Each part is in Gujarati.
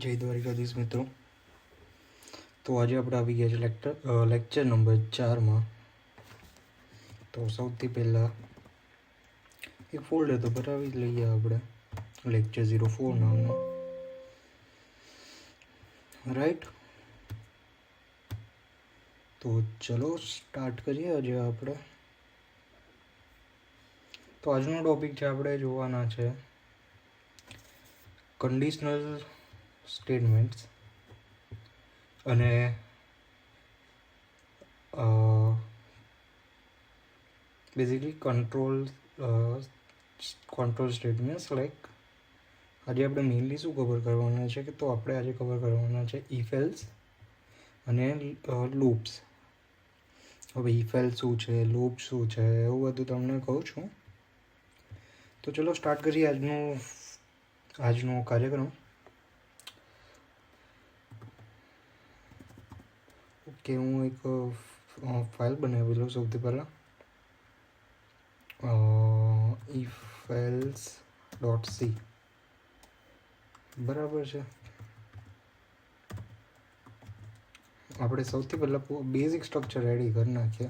જય દ્વારિકાધીશ મિત્રો. તો આજે આપણે આવી ગયા છે લેક્ચર નંબર 4માં. તો સૌથી પહેલાં એક ફોલ્ડર તો બનાવી લઈએ આપણે, લેક્ચર 04 નામનો, રાઈટ. તો ચલો સ્ટાર્ટ કરીએ આજે આપણે. તો આજનો ટોપિક છે, આપણે જોવાના છે કન્ડિશનલ સ્ટેટમેન્ટ્સ અને બેઝિકલી કંટ્રોલ સ્ટેટમેન્ટ્સ. લાઈક આજે આપણે મેઇનલી શું કવર કરવાના છે કે, તો આપણે આજે કવર કરવાના છે ઇફ એલ્સ અને લૂપ્સ. હવે ઇફ એલ્સ શું છે, લૂપ શું છે, એવું બધું તમને કહું છું. તો ચલો સ્ટાર્ટ કરીએ આજનો કાર્યક્રમ. ઓકે, હું એક ફાઇલ બનાવી લઉં સૌથી પહેલાં. ifelse.c બરાબર છે. આપણે સૌથી પહેલાં બેઝિક સ્ટ્રક્ચર રેડી કરી નાખીએ.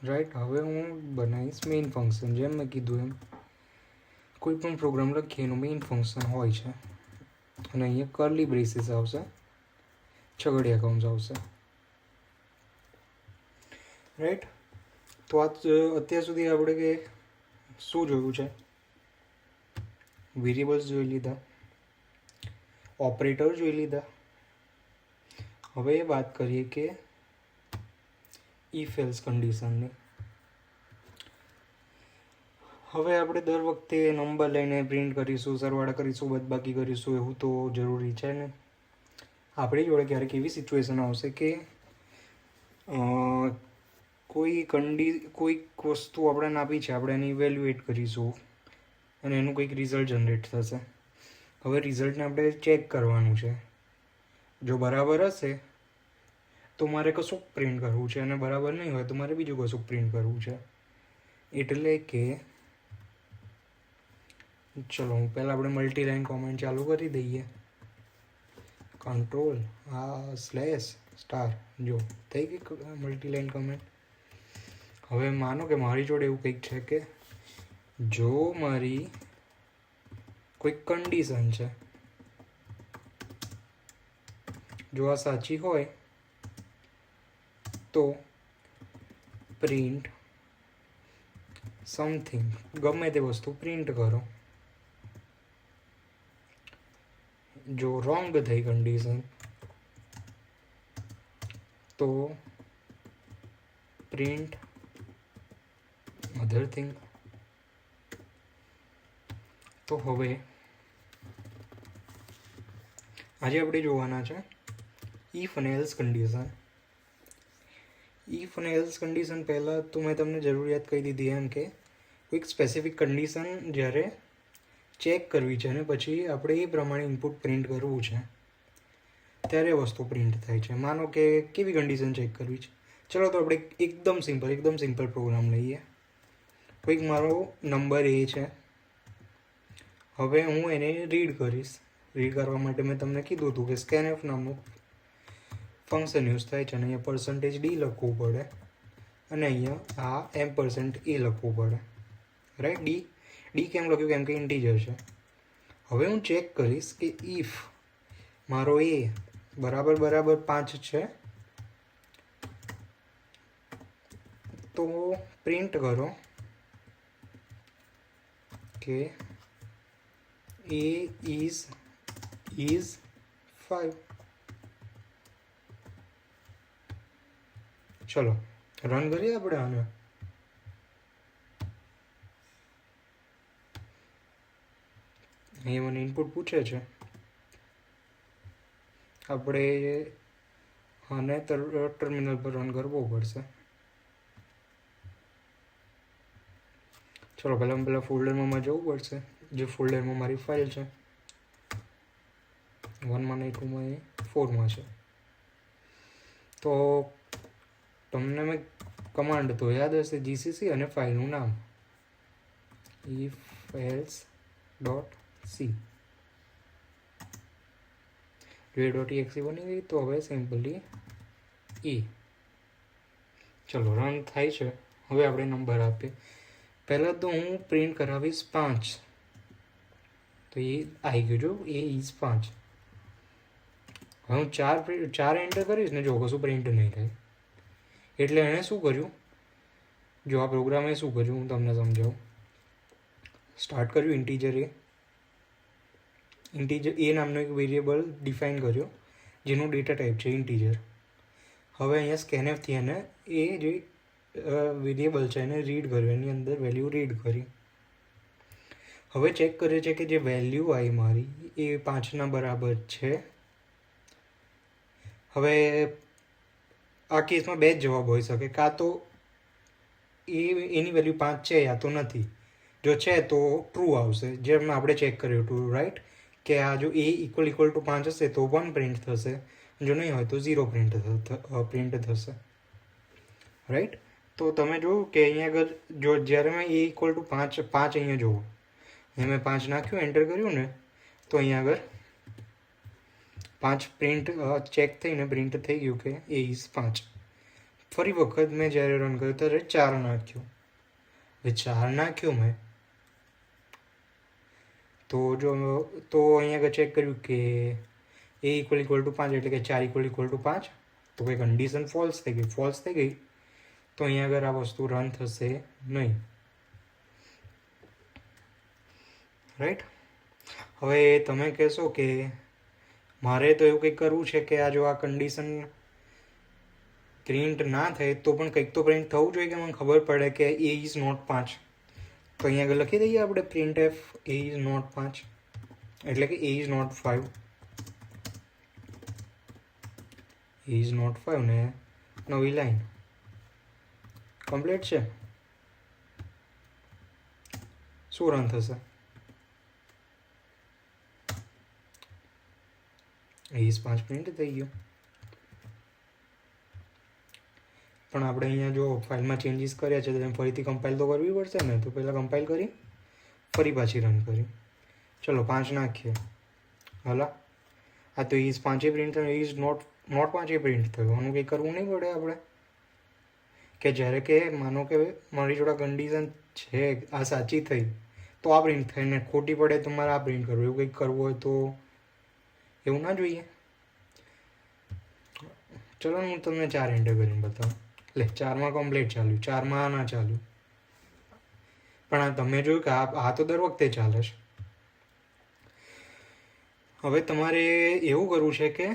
રાઈટ. હવે હું બનાવીશ મેઇન ફંક્શન. જેમ મેં કીધું એમ કોઈ પણ પ્રોગ્રામ લખીએ એનું મેઇન ફંક્શન હોય છે, અને અહીંયા કર્લી બ્રેસીસ આવશે, છગડીયા કૌંસ આવશે, રાઈટ. તો અત્યાર સુધી આપણે કે શું જોયું છે, વેરિયેબલ્સ જોઈ લીધા, ઓપરેટર જોઈ લીધા. હવે વાત કરીએ કે ઇફ એલ્સ કન્ડિશનની. હવે આપણે દર વખતે નંબર લઈને પ્રિન્ટ કરીશું, સરવાળા કરીશું, બાદબાકી કરીશું, એવું તો જરૂરી છે ને. આપણી જોડે ક્યારેક એવી સિચ્યુએશન આવશે કે કોઈક વસ્તુ આપણને આપી છે, આપણે એની ઇવેલ્યુએટ કરીશું અને એનું કંઈક રિઝલ્ટ જનરેટ થશે. હવે રિઝલ્ટને આપણે ચેક કરવાનું છે. જો બરાબર હશે તો મારે કશુંક પ્રિન્ટ કરવું છે, અને બરાબર નહીં હોય તો મારે બીજું કશુંક પ્રિન્ટ કરવું છે. એટલે કે ચલો પહેલાં આપણે મલ્ટીલાઇન કોમેન્ટ ચાલુ કરી દઈએ. કંટ્રોલ /* જો થઈ ગઈ મલ્ટીલાઇન કોમેન્ટ. હવે માનો કે મારી જોડે એવું કંઈક છે કે જો મારી કોઈ કન્ડિશન છે, જો આ સાચી હોય તો પ્રિન્ટ સમથિંગ, ગમે તે વસ્તુ પ્રિન્ટ કરો. જો રોંગ થઈ કન્ડિશન તો પ્રિન્ટ અધર થિંગ. તો હવે આજે આપણે જોવાના છે ઇફ અને એલ્સ કન્ડિશન. ઇફ અને એલ્સ કન્ડિશન પહેલાં તો મેં તમને જરૂરિયાત કહી દીધી એમ કે કોઈક સ્પેસિફિક કન્ડિશન જ્યારે ચેક કરવી છે અને પછી આપણે એ પ્રમાણે ઇનપુટ પ્રિન્ટ કરવું છે, ત્યારે વસ્તુ પ્રિન્ટ થાય છે. માનો કે કેવી કન્ડિશન ચેક કરવી છે, ચલો તો આપણે એકદમ સિમ્પલ પ્રોગ્રામ લઈએ. કોઈક મારો નંબર એ છે. હવે હું એને રીડ કરીશ. રીડ કરવા માટે મેં તમને કીધું હતું કે scanf નામનું ફંક્શન યુઝ થાય છે, અને અહીંયા %d લખવું પડે, અને અહીંયા આ m% a લખવું પડે, રાઈટ. ડી કેમ લખ્યું? કેમ કે ઇન્ટીજર છે. હવે હું ચેક કરીશ કે ઇફ મારો a બરાબર 5 છે તો પ્રિન્ટ કરો કે a is 5. ચલો રન કરીએ આપણે આને. અહીંયા મને ઇનપુટ પૂછે છે, આપણે આને ટર્મિનલ પર રન કરવો પડશે. ચલો પહેલાં ફોલ્ડરમાં જવું પડશે, જે ફોલ્ડરમાં મારી ફાઇલ છે 1માં નહીં 2માં નહીં 4માં છે. તો તમને મેં કમાન્ડ તો યાદ હશે, જીસીસી અને ફાઇલનું નામ if else ડોટ સી. જો એ ડોટ exe બની ગઈ તો હવે સિમ્પલી ઈ. ચલો રન થાય છે. હવે આપણે નંબર આપીએ. પહેલાં તો હું પ્રિન્ટ કરાવીશ 5, તો એ આવી ગયું. જો એ ઇઝ 5. હવે હું 4 એન્ટર કરીશ ને, જો કશું પ્રિન્ટ નહીં થાય. એટલે એણે શું કર્યું, જો આ પ્રોગ્રામે શું કર્યું હું તમને સમજાવું. સ્ટાર્ટ કર્યું ઇન્ટીજર એ નામનો એક વેરિયેબલ ડિફાઇન કર્યો જેનું ડેટા ટાઈપ છે ઇન્ટીજર. હવે અહીંયા સ્કેનએફથી એને એ જે વેરિયેબલ છે એને રીડ કર્યું, એની અંદર વેલ્યુ રીડ કરી. હવે ચેક કરે છે કે જે વેલ્યુ આવી મારી એ 5ના બરાબર છે. હવે આ કેસમાં બે જ જવાબ હોઈ શકે, કાં તો એની વેલ્યુ 5 છે યા તો નથી. જો છે તો ટ્રુ આવશે, જેમ આપણે ચેક કર્યું ટ્રુ, રાઈટ, કે આ જો એ ઇક્વલ ટુ 5 હશે તો 1 પ્રિન્ટ થશે, જો નહીં હોય તો 0 પ્રિન્ટ થશે, રાઈટ. તો તમે જોયું કે અહીંયા આગળ જો જ્યારે મેં એ ઇક્વલ ટુ 5 અહીંયા જુઓ, અહીંયા મેં 5 નાખ્યું, એન્ટર કર્યું ને, તો અહીંયા આગળ 5 પ્રિન્ટ ચેક થઈને પ્રિન્ટ થઈ ગયું કે એ ઇઝ 5. ફરી વખત મેં જ્યારે રન કર્યું ત્યારે 4 નાખ્યું. હવે 4 નાખ્યું મેં, તો અહીંયા આગળ ચેક કર્યું કે એ ઇક્વલ ટુ 5 એટલે કે 4 ઇક્વલ ટુ 5, તો કંઈ કન્ડિશન ફોલ્સ થઈ ગઈ. તો અહીંયા આગળ આ વસ્તુ રન થશે નહીં, રાઈટ. હવે તમે કહેશો કે મારે તો એવું કંઈક કરવું છે કે આ જો આ કન્ડિશન પ્રિન્ટ ના થાય તો પણ કંઈક તો પ્રિન્ટ થવું જોઈએ કે મને ખબર પડે કે એ ઇઝ નોટ 5. તો અહીંયા આગળ લખી દઈએ આપણે printf a is not 5, એટલે કે a is not 5. A is not 5 ને નવી લાઈન કમ્પ્લીટ છે. શું રન થશે? એ ઇઝ 5 પ્રિન્ટ થઈ ગયું. પણ આપણે અહીંયા જો ફાઇલમાં ચેન્જીસ કર્યા છે તો ફરીથી કમ્પાઇલ તો કરવી પડશે ને, તો પહેલાં કમ્પાઇલ કરી ફરી પાછી રન કરી. ચલો 5 નાખીએ. હાલા, આ તો ઇઝ 5 પ્રિન્ટ થયું, ઇઝ નોટ 5 પ્રિન્ટ થયું. આનું કંઈ કરવું નહીં પડે આપણે, કે જ્યારે કે માનો કે મારી જોડે કન્ડિશન છે આ સાચી થઈ તો આ પ્રિન્ટ થાય ને ખોટી પડે તો મારે આ પ્રિન્ટ કરવું, એવું કંઈક કરવું હોય તો એવું ના જોઈએ. ચલો હું તમને 4 એન્ટર કરીને બતાવું. એટલે 4માં કમ્પ્લીટ ચાલ્યું, 4માં ના ચાલ્યું. પણ આ તમે જોયું કે આ તો દર વખતે ચાલે છે. હવે તમારે એવું કરવું છે કે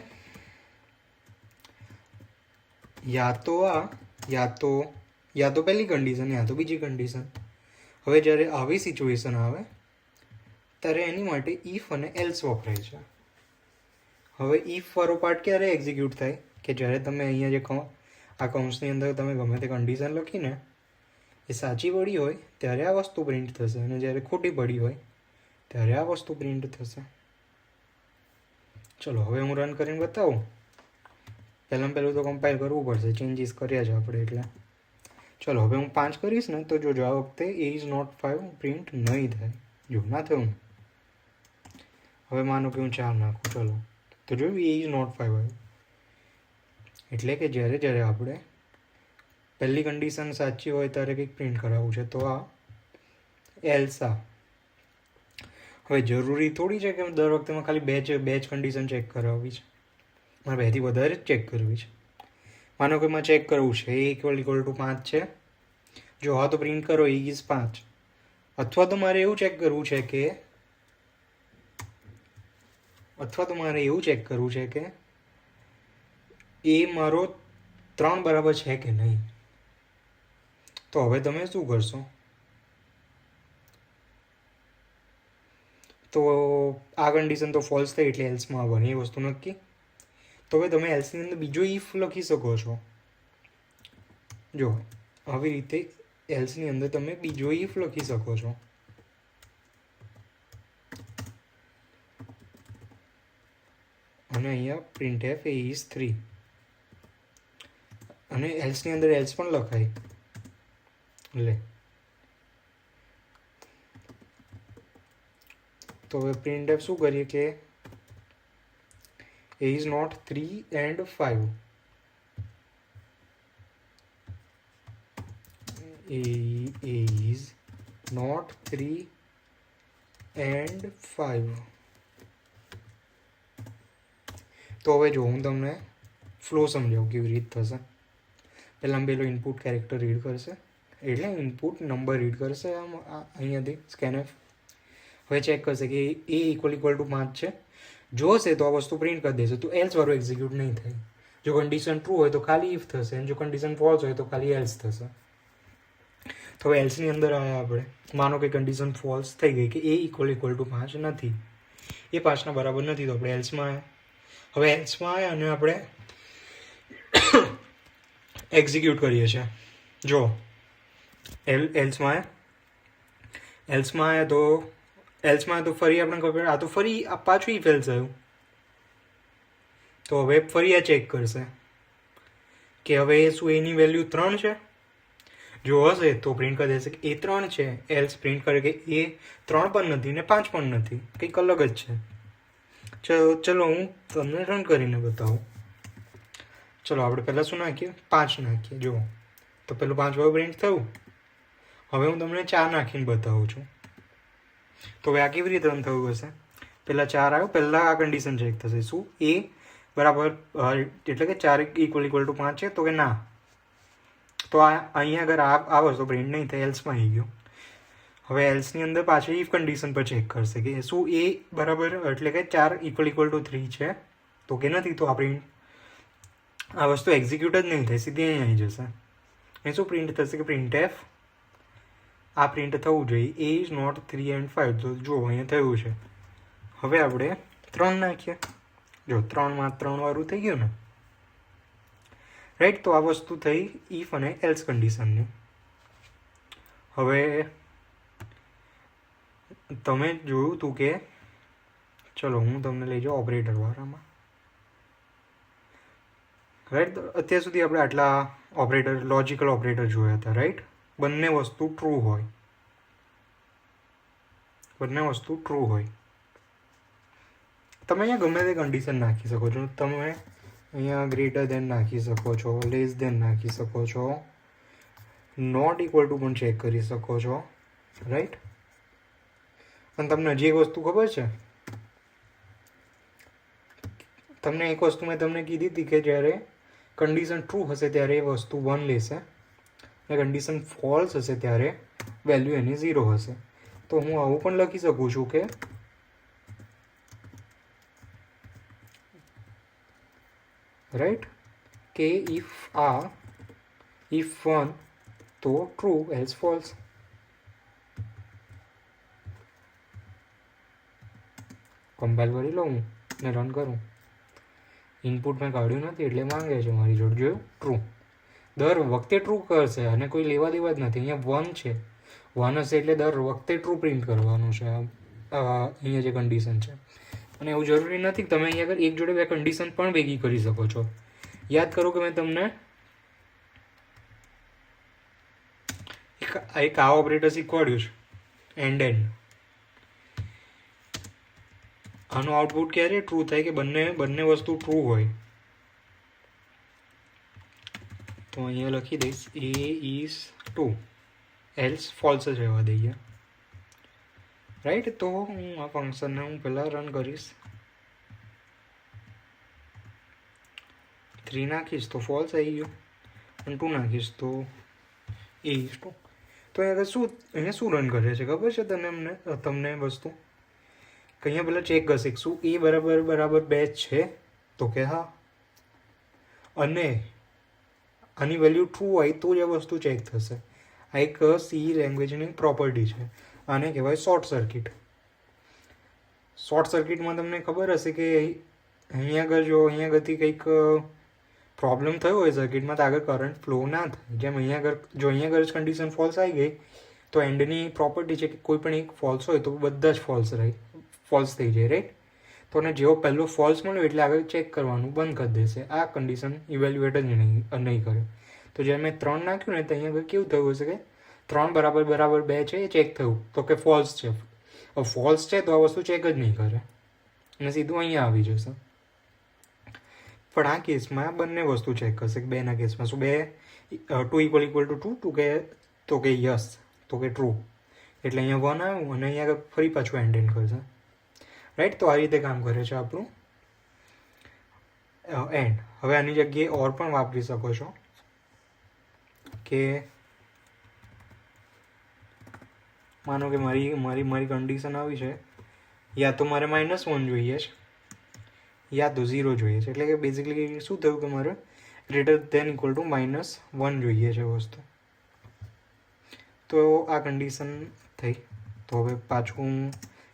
યા તો પહેલી કન્ડિશન યા તો બીજી કન્ડિશન. હવે જ્યારે આવી સિચ્યુએશન આવે ત્યારે એની માટે ઇફ અને એલ્સ વપરાય છે. હવે ઇફ વાળો પાર્ટ ક્યારે એક્ઝિક્યુટ થાય કે જ્યારે તમે અહીંયા જે આ કૌંસની અંદર તમે ગમે તે કન્ડિશન લખીને એ સાચી પડી હોય ત્યારે આ વસ્તુ પ્રિન્ટ થશે, અને જ્યારે ખોટી પડી હોય ત્યારે આ વસ્તુ પ્રિન્ટ થશે. ચલો હવે હું રન કરીને બતાવું. પહેલું તો કમ્પાઇલ કરવું પડશે, ચેન્જીસ કર્યા છે આપણે એટલે. ચલો હવે હું 5 કરીશ ને તો જોજો આ વખતે એ ઇઝ નોટ 5 પ્રિન્ટ નહીં થાય. જો ના થયું. હવે માનો કે હું 4 નાખું, ચલો તો જોયું એ ઇઝ નોટ 5 આવ્યું. એટલે કે જ્યારે આપણે પહેલી કન્ડિશન સાચી હોય ત્યારે કંઈક પ્રિન્ટ કરાવવું છે તો આ એલ્સા. હવે જરૂરી થોડી છે કે દર વખતે મેં ખાલી બે જ કન્ડિશન ચેક કરાવવી છે, મારે 2થી વધારે જ ચેક કરવી છે. માનો કે મારે ચેક કરવું છે એ ઇક્વલ ટુ 5 છે, જો હા તો પ્રિન્ટ કરો એ ઇઝ 5. અથવા તો મારે એવું ચેક કરવું છે કે એ મારો 3 બરાબર છે કે નહીં. તો હવે તમે શું કરશો? તો આ કન્ડિશન તો ફોલ્સ થઈ એટલે એલ્સમાં આવવાની એ વસ્તુ નક્કી. તો હવે તમે એલ્સની અંદર બીજો ઇફ લખી શકો છો. જો આવી રીતે એલ્સની અંદર તમે બીજો ઇફ લખી શકો છો. અને અહીંયા પ્રિન્ટ એફ એ ઇઝ 3, અને એલ્સની અંદર એલ્સ પણ લખાય. લે તો હવે પ્રિન્ટએફ શું કરીએ કે a is not 3 and 5. A is not 3 and 5. તો હવે જો હું તમને ફ્લો સમજાવું કેવી રીત થશે. પહેલાં પેલો ઇનપુટ કેરેક્ટર રીડ કરશે, એટલે ઇનપુટ નંબર રીડ કરશે આમ અહીંયાથી સ્કેનએફ. હવે ચેક કરશે કે એ ઇક્વલ ટુ 5 છે. જો હશે તો આ વસ્તુ પ્રિન્ટ કરી દેશે, તો એલ્સ વાળું એક્ઝિક્યુટ નહીં થાય. જો કન્ડિશન ટ્રુ હોય તો ખાલી ઇફ થશે, અને જો કન્ડિશન ફોલ્સ હોય તો ખાલી એલ્સ થશે. તો હવે એલ્સની અંદર આવ્યા આપણે, માનો કે કન્ડિશન ફોલ્સ થઈ ગઈ કે એ ઇક્વલ ટુ 5 નથી, એ 5ના બરાબર નથી, તો આપણે એલ્સમાં આવ્યા. હવે એલ્સમાં આવ્યા અને આપણે એક્ઝિક્યુટ કરીએ છીએ. જો એલ્સમાં આવ્યા તો ફરી આપણે ખબર આ તો ફરી પાછું ઈ ફેલ્સ આવ્યું. તો હવે ફરી આ ચેક કરશે કે હવે શું એની વેલ્યુ 3 છે. જો હશે તો પ્રિન્ટ કરી દેશે કે એ 3 છે, એલ્સ પ્રિન્ટ કરે કે એ 3 પણ નથી ને 5 પણ નથી, કંઈક અલગ જ છે. ચલો હું તમને રન કરીને બતાવું. ચલો આપણે પહેલાં શું નાખીએ, 5 નાખીએ. જુઓ તો પેલું 5 વાળું પ્રિન્ટ થયું. હવે હું તમને 4 નાખીને બતાવું છું. તો હવે આ કેવી રીતે રન થયું હશે, પહેલાં 4 આવ્યો, પહેલાં આ કન્ડિશન ચેક થશે શું એ બરાબર એટલે કે 4 ઇક્વલ ટુ 5 છે, તો કે ના. તો અહીંયા આગળ આ વસ્તુ પ્રિન્ટ નહીં થાય, એલ્સમાં આવી ગયું. હવે એલ્સની અંદર પાછી ઇફ કન્ડિશન પર ચેક કરશે કે શું એ બરાબર એટલે કે 4 ઇક્વલ ટુ 3 છે, તો કે નથી. તો આ વસ્તુ એક્ઝિક્યુટ જ નહીં થાય, સીધી અહીં આવી જશે. એ શું પ્રિન્ટ થશે કે પ્રિન્ટ એફ આ પ્રિન્ટ થવું જોઈએ, એ ઇઝ નોટ 3 and 5. તો જુઓ અહીંયા થયું છે. હવે આપણે 3 નાખીએ. જો 3માં 3 વાળું થઈ ગયું ને, રાઈટ. તો આ વસ્તુ થઈ ઇફ અને એલ્સ કન્ડિશનની. હવે તમે જોયું હતું કે ચલો હું તમને લઈ જાઉં ઓપરેટર વાળામાં, રાઈટ. અત્યાર સુધી આપણે આટલા ઓપરેટર, લોજિકલ ઓપરેટર જોયા હતા, રાઈટ. બંને વસ્તુ ટ્રુ હોય, તમે અહીંયા ગમે તે કન્ડિશન નાખી શકો છો. તમે અહીંયા ગ્રેટર દેન નાખી શકો છો, લેસ દેન નાખી શકો છો, નોટ ઇક્વલ ટુ પણ ચેક કરી શકો છો, રાઈટ. અને તમને હજી એક વસ્તુ ખબર છે, તમને એક વસ્તુ મેં તમને કીધી હતી કે જ્યારે કન્ડિશન ટ્રુ હશે ત્યારે એ વસ્તુ 1 લેશે, અને કન્ડિશન ફોલ્સ હશે ત્યારે વેલ્યુ એની 0 હશે. તો હું આવું પણ લખી શકું છું કે રાઈટ કે ઇફ 1 તો ટ્રુ એલ્સ ફોલ્સ. કમ્પાઇલ કરી લઉં ને રન કરું. ઇનપુટ મેં કાઢ્યું નથી એટલે માંગે છે મારી જોડે. જોયું, ટ્રુ. દર વખતે ટ્રુ કરશે અને કોઈ લેવા દેવા જ નથી. અહીંયા 1 છે, 1 હશે એટલે દર વખતે ટ્રુ પ્રિન્ટ કરવાનું છે. અહીંયા જે કન્ડિશન છે, અને એવું જરૂરી નથી કે તમે અહીંયા આગળ એક જોડે 2 કન્ડિશન પણ ભેગી કરી શકો છો. યાદ કરો કે મેં તમને એક આ ઓપરેટર શીખવાડ્યું છે, એન્ડ. આનું આઉટપુટ ક્યારે ટ્રુ થાય કે બંને વસ્તુ ટ્રુ હોય. તો અહીંયા લખી દઈશ એ ઇઝ 2, એલ્સ ફોલ્સ જ રહેવા દઈએ, રાઈટ. તો હું આ ફંક્શનને હું પહેલાં રન કરીશ. 3 નાખીશ તો ફોલ્સ આવી ગયો, અને 2 નાખીશ તો એ ઇઝ 2. તો અહીંયા શું રન કરે છે ખબર છે તમને વસ્તુ કે અહીંયા પહેલાં ચેક કરશે શું એ બરાબર 2 છે, તો કે હા. અને આની વેલ્યુ ટ્રુ હોય તો જ આ વસ્તુ ચેક થશે. આ એક સી લેંગ્વેજની પ્રોપર્ટી છે, આને કહેવાય શોર્ટ સર્કિટ. શોર્ટ સર્કિટમાં તમને ખબર હશે કે અહીંયા આગળથી કંઈક પ્રોબ્લેમ થયો હોય સર્કિટમાં તો આગળ કરંટ ફ્લો ના થાય. જેમ અહીંયા આગળ જ કન્ડિશન ફોલ્સ આવી ગઈ તો એન્ડની પ્રોપર્ટી છે કે કોઈ પણ એક ફોલ્સ હોય તો બધા જ ફોલ્સ થઈ જાય, રાઈટ. તો ને જેવો પહેલો ફોલ્સ મળ્યો એટલે આગળ ચેક કરવાનું બંધ કરી દેશે. આ કન્ડિશન ઇવેલ્યુએટ જ નહીં કરે. તો જ્યારે મેં 3 નાખ્યું ને તો અહીંયા આગળ કેવું થયું હશે કે 3 બરાબર બરાબર 2 છે એ ચેક થયું તો કે ફોલ્સ છે. હવે ફોલ્સ છે તો આ વસ્તુ ચેક જ નહીં કરે અને સીધું અહીંયા આવી જશે. પણ આ કેસમાં બંને વસ્તુ ચેક કરશે કે બેના કેસમાં શું 2 ઇક્વલ ટુ 2 તો કે યસ તો કે ટ્રુ, એટલે અહીંયા 1 આવ્યું અને અહીંયા ફરી પાછું એન્ડ કરશે. રાઈટ, તો આ રીતે કામ કરે છે આપણું એન્ડ. હવે આની જગ્યાએ ઓર પણ વાપરી શકો છો કે માનો કે મારી કન્ડિશન આવી છે, યા તો મારે -1 જોઈએ છે યા તો 0 જોઈએ છે. એટલે કે બેઝિકલી શું થયું કે મારે ગ્રેટર ધેન ઇક્વલ ટુ -1 જોઈએ છે વસ્તુ. તો આ કન્ડિશન થઈ. તો હવે પાછું હું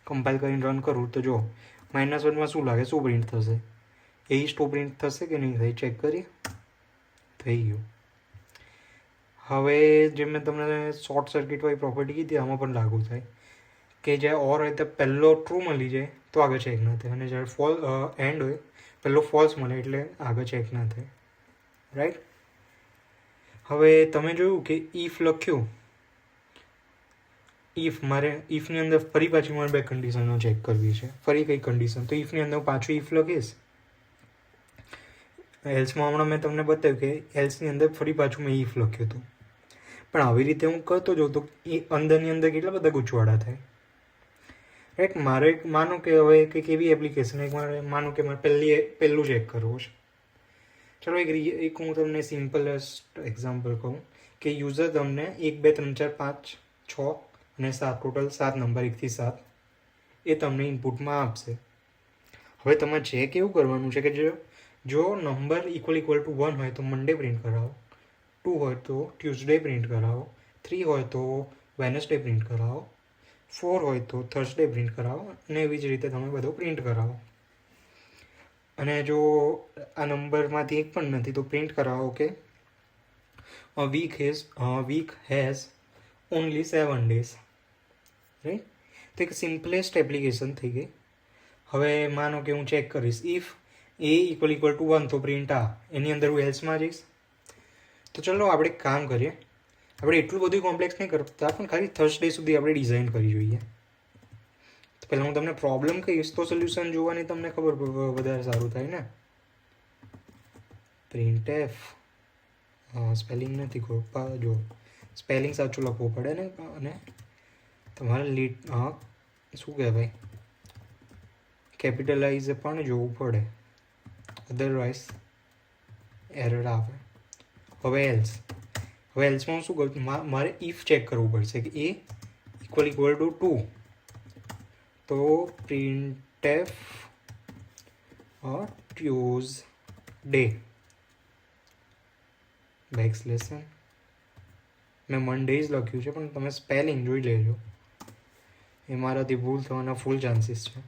કમ્પાઇલ કરીને રન કરું તો જો -1માં શું લાગે, શું પ્રિન્ટ થશે, એ સ્ટો પ્રિન્ટ થશે કે નહીં થાય ચેક કરીએ. થઈ ગયું. હવે જે મેં તમને શોર્ટ સર્કિટ વાળી પ્રોપર્ટી કીધી આમાં પણ લાગુ થાય કે જે ઓર હોય તો પહેલો ટ્રુ મળી જાય તો આગળ ચેક ના થાય, અને જ્યારે એન્ડ હોય પહેલો ફોલ્સ મળે એટલે આગળ ચેક ના થાય. રાઈટ. હવે તમે જોયું કે ઇફ લખ્યું, ઇફની અંદર ફરી પાછી મારે 2 કન્ડિશનો ચેક કરવી છે. ફરી કઈ કન્ડિશન, તો ઇફની અંદર પાછું ઇફ લખીશ. એલ્સમાં હમણાં મેં તમને બતાવ્યું કે એલ્સની અંદર ફરી પાછું મેં ઇફ લખ્યું હતું, પણ આવી રીતે હું કરતો જાઉં તો એ અંદરની અંદર કેટલા બધા ગૂંચવાડા થાય. રાઈટ. મારે માનો કે હવે કંઈક એવી એપ્લિકેશન માનો કે મારે પહેલું ચેક કરવું છે. ચલો એક હું તમને સિમ્પલેસ્ટ એક્ઝામ્પલ કહું કે યુઝર તમને 1 2 3 4 5 6 અને 7 ટોટલ 7 નંબર 1 થી 7 એ તમને ઇનપુટમાં આપશે. હવે તમારે ચેક એવું કરવાનું છે કે જો નંબર ઇક્વલ ટુ 1 હોય તો મંડે પ્રિન્ટ કરાવો, 2 હોય તો ટ્યુઝડે પ્રિન્ટ કરાવો, 3 હોય તો વેનસડે પ્રિન્ટ કરાવો, 4 હોય તો થર્સડે પ્રિન્ટ કરાવો, અને એવી જ રીતે તમે બધું પ્રિન્ટ કરાવો. અને જો આ નંબરમાંથી એક પણ નથી તો પ્રિન્ટ કરાવો કે week has only 7 days. Right. તો એક સિમ્પલેસ્ટ એપ્લિકેશન થઈ ગઈ. હવે માનો કે હું ચેક કરીશ ઇફ એ ઇક્વલ ટુ 1 તો પ્રિન્ટ એની અંદર હું એલ્સમાં જઈશ. તો ચલો આપણે એક કામ કરીએ, આપણે એટલું બધું કોમ્પ્લેક્સ નહીં કરતા પણ ખાલી થર્સડે સુધી આપણે ડિઝાઇન કરી જોઈએ. તો પહેલાં હું તમને પ્રોબ્લેમ કહીશ તો સોલ્યુશન જોવાની તમને ખબર વધારે સારું થાય ને. પ્રિન્ટ એફ સ્પેલિંગ નથી ખોટા, જો સ્પેલિંગ સાચું લખવું પડે ને, અને તમારે શું કહેવાય કેપિટલાઇઝ પણ જોવું પડે, અધરવાઇઝ એરર આવે. હવે એલ્સમાં હું શું કરું, મારે ઇફ ચેક કરવું પડશે કે એ ઇક્વલ ટુ 2 તો printf ટ્યુઝડે બેકસ્લેશન. મેં મંડેઝ લખ્યું છે પણ તમે સ્પેલિંગ જોઈ લેજો, એ મારાથી ભૂલ થવાના ફૂલ ચાન્સીસ છે.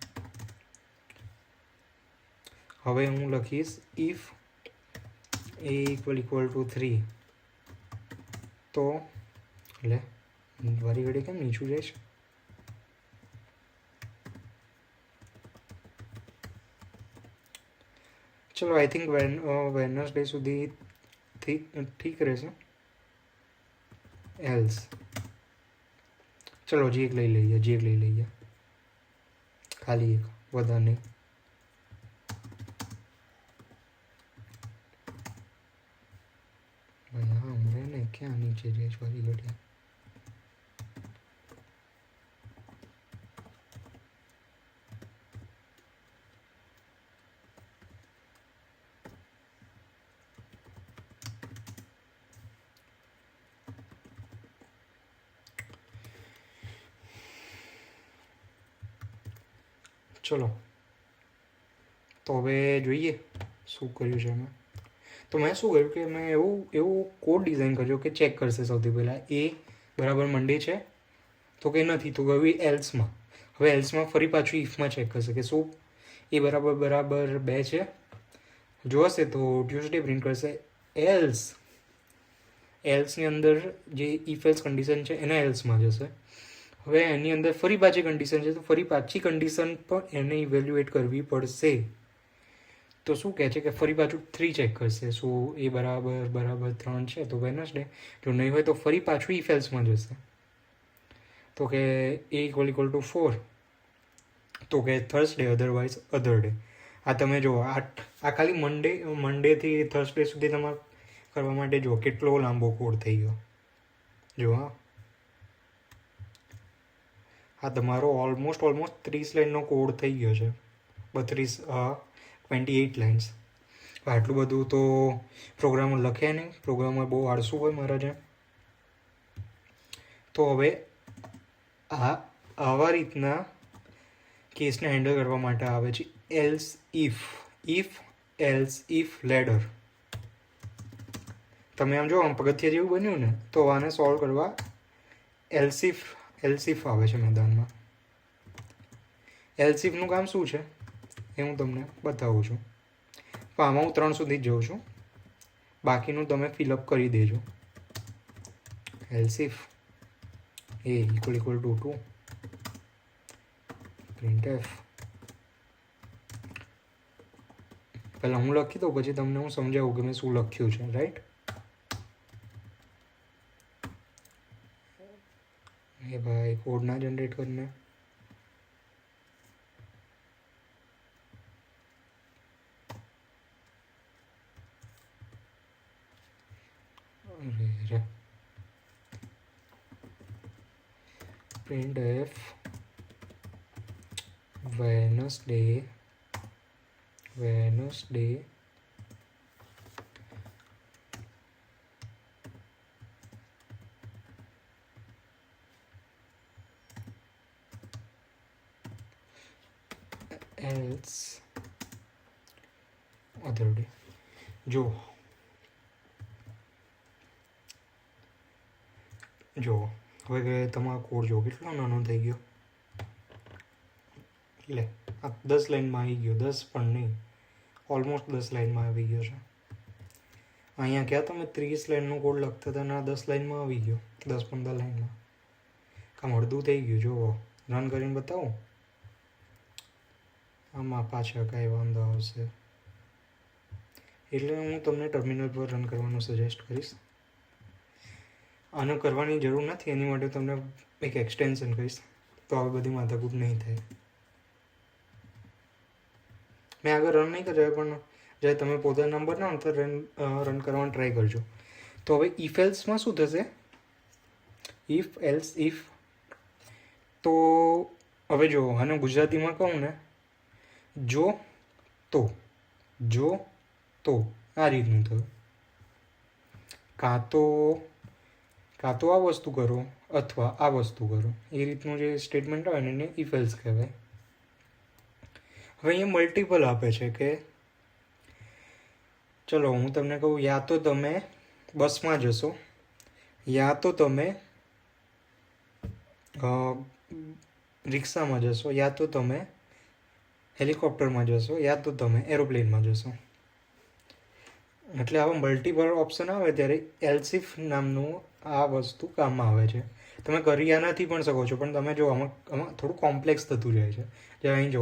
હવે હું લખીશ ઇફ એ ઇક્વલ ટુ 3 તો એટલે વારી ઘડી કેમ નીચું જાય છે. ચલો આઈ થિંક વેનસડે સુધી ઠીક રહેશે. એલ્સ ચલો જી એક લઈ લઈએ ખાલી એક, વધારે નહીં. ભાઈ હા હમણાં ને ક્યાં નીચે જાય છે વારી ઘડી. ચલો તો હવે જોઈએ શું કર્યું છે મેં. તો મેં શું કર્યું કે મેં એવું કોડ ડિઝાઇન કર્યો કે ચેક કરશે સૌથી પહેલાં એ બરાબર મંડે છે તો કે નથી, તો ગયું એલ્સમાં. હવે એલ્સમાં ફરી પાછું ઇફમાં ચેક કરશે કે શું એ બરાબર 2 છે, જો હશે તો ટ્યુઝડે પ્રિન્ટ કરશે. એલ્સની અંદર જે ઇફ એલ્સ કન્ડિશન છે એના એલ્સમાં જશે. હવે એની અંદર ફરી પાછી કન્ડિશન છે તો ફરી પાછી કન્ડિશન પણ એને ઇવેલ્યુએટ કરવી પડશે. તો શું કહે છે કે ફરી પાછું 3 ચેક કરશે. સો એ બરાબર 3 છે તો વેનસડે. જો નહીં હોય તો ફરી પાછું ઇફ એલ્સમાં જશે. તો કે એ ઇક્વલ ટુ 4, તો કે થર્સડે, અધરવાઇઝ અધર ડે. આ તમે જુઓ, આ ખાલી મંડેથી થર્સડે સુધી તમારે કરવા માટે જુઓ કેટલો લાંબો કોડ થઈ ગયો. જો આ તમારો ઓલમોસ્ટ 30 લાઇનનો કોડ થઈ ગયો છે. 28 લાઇન્સ. આટલું બધું તો પ્રોગ્રામર લખે નહીં. પ્રોગ્રામર બહુ આળસુ હોય મારા જેમ. તો હવે આવા રીતના કેસને હેન્ડલ કરવા માટે આવે છે else if else if ladder. તમે આમ જો આમ પગથિયા જેવું બન્યું ને, તો આને સોલ્વ કરવા એલ્સિફ આવે છે મેદાનમાં. એલ્સિફનું કામ શું છે એ હું તમને બતાવું છું. તો આમાં હું 3 સુધી જ જઉં છું, બાકીનું તમે ફિલઅપ કરી દેજો. Else if a equal to 2 printf. પહેલાં હું લખી દઉં, પછી તમને હું સમજાવું કે મેં શું લખ્યું છે. રાઈટ? એ ભાઈ કોડ ના જનરેટ કરીને. printf Wednesday else other day. જો હવે તમારો કોડ જો કેટલો નાનો થઈ ગયો. લે આ 10 લાઇનમાં આવી ગયો. 10 પણ નહીં, ઓલમોસ્ટ 10 લાઇનમાં આવી ગયો છે. અહીંયા ક્યાં તમે 30 લાઇનનો કોડ લખતા હતા ને આ 10 લાઇનમાં આવી ગયો. 10-15 લાઇનમાં કામ અડધું થઈ ગયું. જો રન કરીને બતાવું, આમાં પાછા કાંઈ વાંધો આવશે. એટલે હું તમને ટર્મિનલ પર રન કરવાનું સજેસ્ટ કરીશ. આનો કરવાની જરૂર નથી, એની માટે તમને એક એક્સટેન્શન કહીશ, તો આવી બધી માથાકૂટ નહીં થાય. મેં આગળ રન નહીં કર્યો, પણ જ્યારે તમે પોતાના નંબર ના તો રન કરવાનું ટ્રાય કરજો. તો હવે ઇફ એલ્સમાં શું થશે? ઇફ તો હવે જો આને ગુજરાતીમાં કહું ને, જો તો આ રીતનું થયું. કાં તો આ વસ્તુ કરો અથવા આ વસ્તુ કરો, એ રીતનું જે સ્ટેટમેન્ટ આવે ને એને ઇફ એલ્સ કહેવાય. હવે અહીંયા મલ્ટિપલ આપે છે કે ચલો હું તમને કહું, યા તો તમે બસમાં જશો, યા તો તમે રિક્ષામાં જશો, યા તો તમે હેલિકોપ્ટરમાં જશો, યા તો તમે એરોપ્લેનમાં જશો. એટલે આવા મલ્ટિપલ ઓપ્શન આવે ત્યારે એલ્સિફ નામનું આ વસ્તુ કામમાં આવે છે. તમે કરી આનાથી પણ શકો છો, પણ તમે જો આમાં થોડું કોમ્પ્લેક્સ થતું જાય છે. જે અહીં જો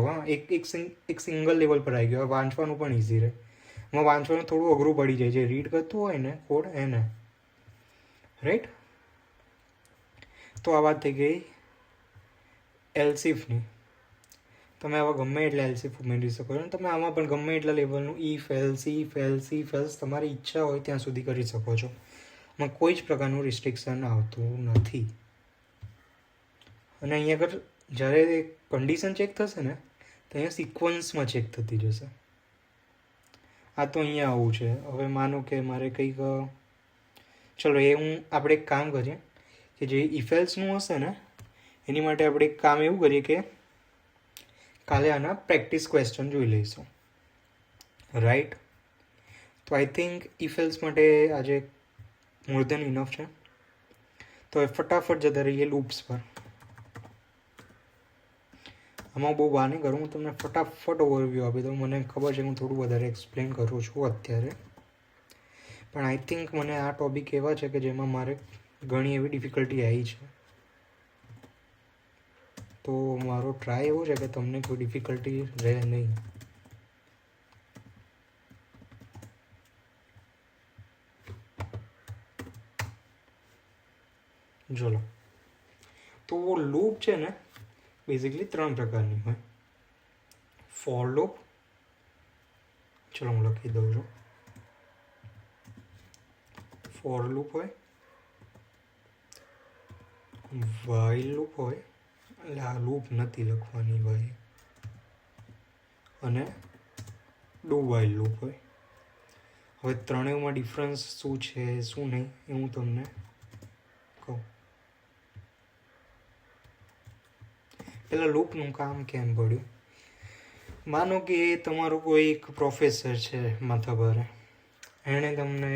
એક સિંગલ લેવલ પર આવી ગયો. વાંચવાનું પણ ઇઝી રહે. એમાં વાંચવાનું થોડું અઘરું પડી જાય છે. રીડ કરતું હોય ને કોડ એને. રાઈટ? તો આ વાત થઈ ગઈ એલ્સિફની. તમે આવા ગમે એટલા એલ્સિફ ઉમેરી શકો છો. તમે આમાં પણ ગમે એટલા લેવલનું ઇફ એલ્સ તમારી ઈચ્છા હોય ત્યાં સુધી કરી શકો છો. એમાં કોઈ જ પ્રકારનું રિસ્ટ્રિક્શન આવતું નથી. અને અહીંયા આગળ જ્યારે કન્ડિશન ચેક થશે ને, તો અહીંયા સિક્વન્સમાં ચેક થતી જશે. આ તો અહીંયા આવું છે. હવે માનો કે મારે કંઈક, ચલો એ આપણે એક કામ કરીએ કે જે ઇફ એલ્સનું હશે ને એની માટે આપણે એક કામ એવું કરીએ કે કાલે આના પ્રેક્ટિસ ક્વેશ્ચન જોઈ લઈશું. રાઈટ? તો આઈ થિંક ઇફ એલ્સ માટે આજે મોર દેન ઇનફ છે. તો એ ફટાફટ જતા રહીએ લૂપ્સ પર. આમાં બહુ વાર નહીં કરું, હું તમને ફટાફટ ઓવરવ્યૂ આપી દઉં. મને ખબર છે હું થોડું વધારે એક્સપ્લેન કરું છું અત્યારે, પણ આઈ થિંક મને આ ટોપિક એવા છે કે જેમાં મારે ઘણી એવી ડિફિકલ્ટી આવી છે. તો મારો ટ્રાય એવો છે કે તમને કોઈ ડિફિકલ્ટી રહે નહીં. ચલો, તો લૂપ છે ને બેઝિકલી 3 પ્રકારની હોય. ફોર લૂપ, ચલો હું લખી દઉં છું. ફોર લૂપ હોય, વાઇલ લૂપ હોય, એટલે આ લૂપ નથી લખવાની ભાઈ, અને ડુ વાઇલ લૂપ હોય. હવે ત્રણેયમાં ડિફરન્સ શું છે શું નહીં એ હું તમને કહું. પહેલાં લૂપનું કામ કેમ પડ્યું. માનો કે તમારું કોઈ એક પ્રોફેસર છે માથાભારે, એણે તમને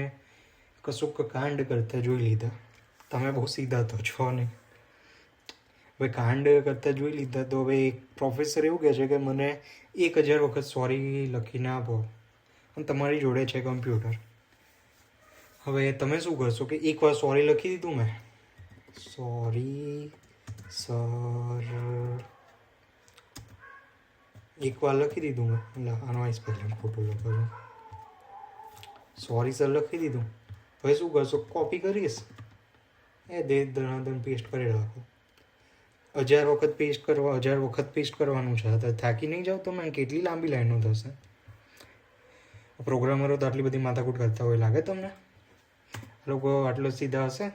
કશુંક કાંડ કરતા જોઈ લીધા. તમે બહુ સીધા તો છો નહીં. હવે કાંડ કરતા જોઈ લીધા તો હવે એક પ્રોફેસર એવું કહે છે કે મને 1000 વખત સોરી લખીને આપો, અને તમારી જોડે છે કમ્પ્યુટર. હવે તમે શું કરશો કે એકવાર સોરી લખી દીધું મેં, સોરી સર, એકવાર લખી દીધું મેં, એટલે આનો સ્પેલિંગ ખોટું લખું, સોરી સર લખી દીધું. હવે શું કરશો, કોપી કરીશ, દે દણાદણ પેસ્ટ કરી રાખો. 1000 વખત પેસ્ટ કરવા, 1000 વખત પેસ્ટ કરવાનું છે. તો થાકી નહીં જાઓ તમે? કેટલી લાંબી લાઈનો થશે. પ્રોગ્રામરો તો આટલી બધી માથાકૂટ કરતા હોય લાગે તમને? લોકો આટલો સીધા હશે?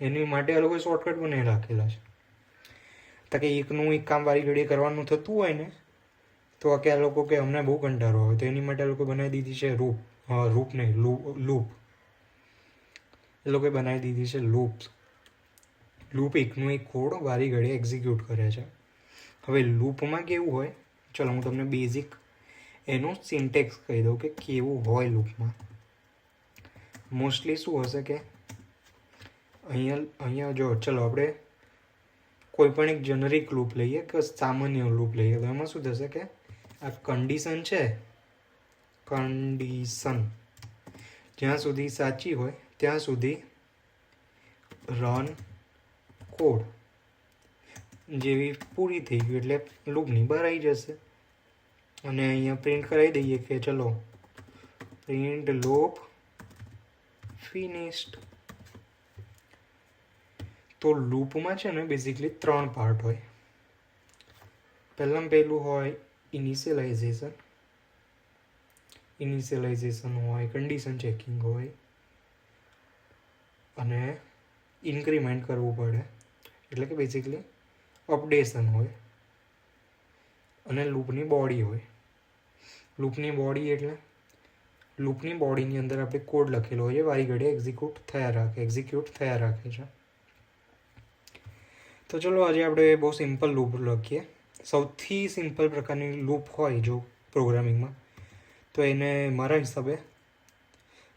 એની માટે આ લોકોએ શોર્ટકટ બનાવી રાખેલા છે. તાકે એકનું એક કામ વારી ઘડીએ કરવાનું થતું હોય ને, તો કે આ લોકો કે અમને બહુ કંટાળો આવે, તો એની માટે આ લોકો બનાવી દીધી છે લૂપ. એ લોકોએ બનાવી દીધી છે લૂપ. એકનું એક કોડ વારી ઘડીએ એક્ઝિક્યુટ કરે છે. હવે લૂપમાં કેવું હોય, ચલો હું તમને બેઝિક એનું સિન્ટેક્સ કહી દઉં કે કેવું હોય લૂપમાં. મોસ્ટલી શું હશે કે અહીંયા જો, ચલો આપણે કોઈ પણ એક જનરિક લૂપ લઈએ કે સામાન્ય લૂપ લઈએ, તો એમાં શું થશે કે આ કન્ડિશન છે, કન્ડિશન જ્યાં સુધી સાચી હોય ત્યાં સુધી રન કોડ, જેવી પૂરી થઈ ગઈ એટલે લૂપની બહાર આવી જશે. અને અહીંયા પ્રિન્ટ કરાવી દઈએ કે ચલો પ્રિન્ટ લૂપ ફિનિશ્ડ. તો લૂપમાં છે ને બેઝિકલી 3 પાર્ટ હોય. પહેલું હોય ઇનિશિયલાઇઝેશન હોય, કન્ડિશન ચેકિંગ હોય, અને ઇન્ક્રીમેન્ટ કરવું પડે, એટલે કે બેઝિકલી અપડેશન હોય, અને લૂપની બોડી હોય. લૂપની બોડીની અંદર આપણે કોડ લખેલો હોય, વારી ઘડીએ એક્ઝિક્યુટ થયા રાખે છે. તો ચલો આજે આપણે બહુ સિમ્પલ લૂપ લખીએ. સૌથી સિમ્પલ પ્રકારની લૂપ હોય જો પ્રોગ્રામિંગમાં, તો એને મારા હિસાબે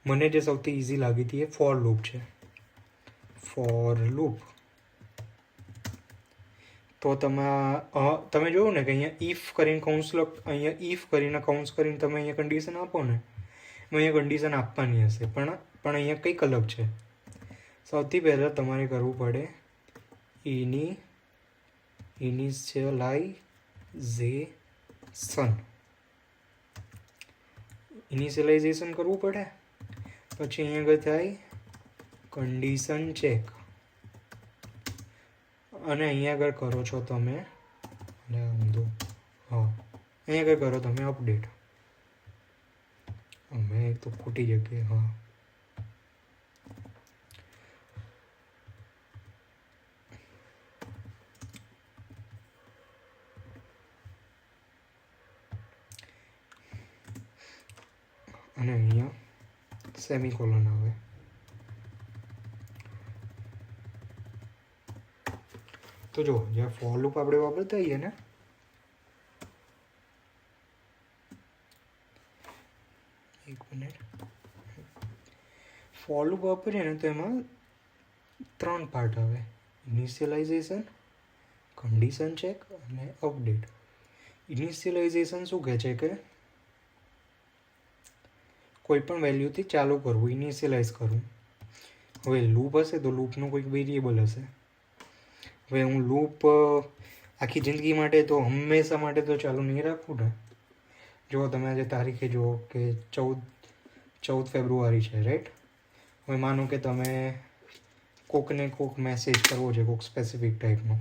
મને જે સૌથી ઇઝી લાગી હતી એ ફોર લૂપ છે. For loop. તો તમે જોયું ને કે અહીંયા ઇફ કરીને કૌંસ કરીને તમે અહીંયા કન્ડિશન આપો ને, અહીંયા કન્ડિશન આપવાની હશે, પણ અહીંયા કંઈક અલગ છે. સૌથી પહેલાં તમારે કરવું પડે ઇનિશિયલાઇઝેશન કરવું પડે. પછી અહીંયા આગળ થાય કન્ડિશન ચેક, અને અહીંયા આગળ કરો છો તમે અહીંયા આગળ કરો તમે અપડેટ. મેં તો ખોટી જગ્યાએ અને અહીંયા સેમિકોલન આવે. તો જો જ્યાં ફોર લૂપ આપણે વાપરતા હોઈએ ને, એક મિનિટ, ફોર લૂપ વાપરીએ ને તો એમાં 3 પાર્ટ આવે: ઇનિશિયલાઇઝેશન, કન્ડિશન ચેક અને અપડેટ. ઇનિશિયલાઇઝેશન શું કહે છે કે કોઈ પણ વેલ્યુથી ચાલુ કરવું, ઇનિશિયલાઇઝ કરવું. હવે લૂપ હશે તો લૂપનું કોઈક વેરિયેબલ હશે. હવે હું લૂપ આખી જિંદગી માટે તો હંમેશા માટે તો ચાલુ નહીં રાખવું ને. જો તમે આજે તારીખે જુઓ કે 14 ફેબ્રુઆરી છે, રાઈટ? હવે માનો કે તમે કોકને કોક મેસેજ કરવો છે, કોક સ્પેસિફિક ટાઈપનો,